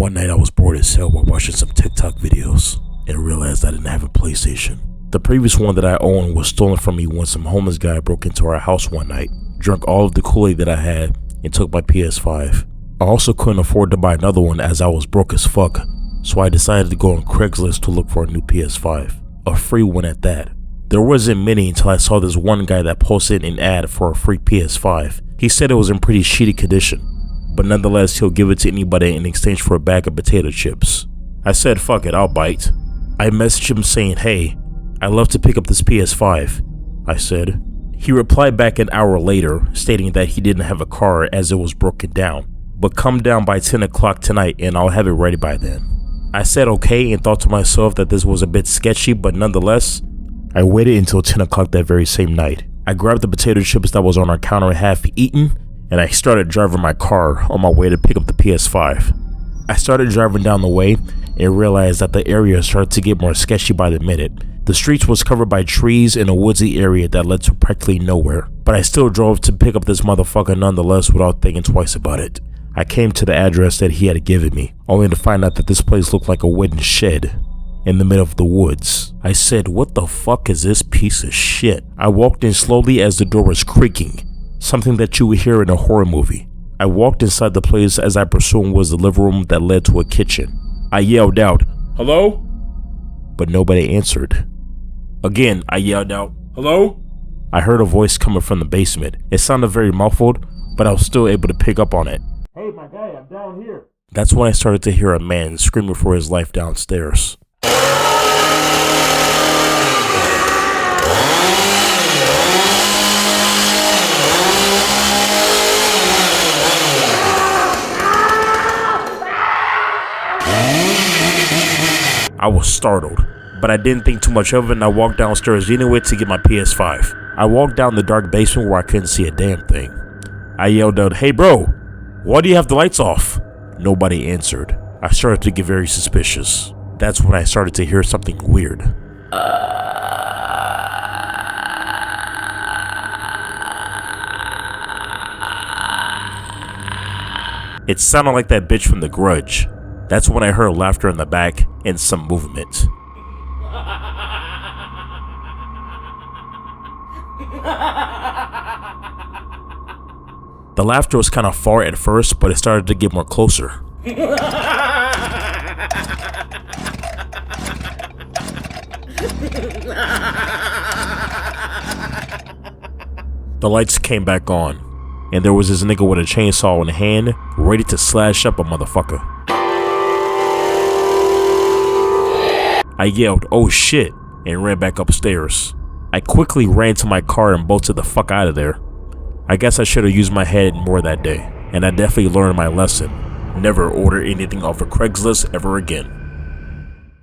One night I was bored as hell while watching some TikTok videos and realized I didn't have a PlayStation. The previous one that I owned was stolen from me when some homeless guy broke into our house one night, drank all of the Kool-Aid that I had, and took my PS5. I also couldn't afford to buy another one as I was broke as fuck, so I decided to go on CRAIGSLIST to look for a new PS5, a free one at that. There wasn't many until I saw this one guy that posted an ad for a free PS5. He said it was in pretty shitty condition, but nonetheless he'll give it to anybody in exchange for a bag of potato chips. I said fuck it, I'll bite. I messaged him saying, hey, I'd love to pick up this PS5, I said. He replied back an hour later, stating that he didn't have a car as it was broken down, but come down by 10 o'clock tonight and I'll have it ready by then. I said okay and thought to myself that this was a bit sketchy, but nonetheless, I waited until 10 o'clock that very same night. I grabbed the potato chips that was on our counter half eaten, and I started driving my car on my way to pick up the PS5. I started driving down the way and realized that the area started to get more sketchy by the minute. The streets was covered by trees in a woodsy area that led to practically nowhere, but I still drove to pick up this motherfucker nonetheless without thinking twice about it. I came to the address that he had given me, only to find out that this place looked like a wooden shed in the middle of the woods. I said, what the fuck is this piece of shit? I walked in slowly as the door was creaking, something that you would hear in a horror movie. I walked inside the place as I presumed was the living room that led to a kitchen. I yelled out, hello? But nobody answered. Again, I yelled out, hello? I heard a voice coming from the basement. It sounded very muffled, but I was still able to pick up on it. Hey, my guy, I'm down here. That's when I started to hear a man screaming for his life downstairs. I was startled, but I didn't think too much of it and I walked downstairs anyway to get my PS5. I walked down the dark basement where I couldn't see a damn thing. I yelled out, hey bro, why do you have the lights off? Nobody answered. I started to get very suspicious. That's when I started to hear something weird. It sounded like that bitch from The Grudge. That's when I heard laughter in the back and some movement. The laughter was kind of far at first, but it started to get more closer. The lights came back on, and there was this nigga with a chainsaw in hand, ready to slash up a motherfucker. I yelled, oh shit, and ran back upstairs. I quickly ran to my car and bolted the fuck out of there. I guess I should have used my head more that day, and I definitely learned my lesson. Never order anything off of CRAIGSLIST ever again.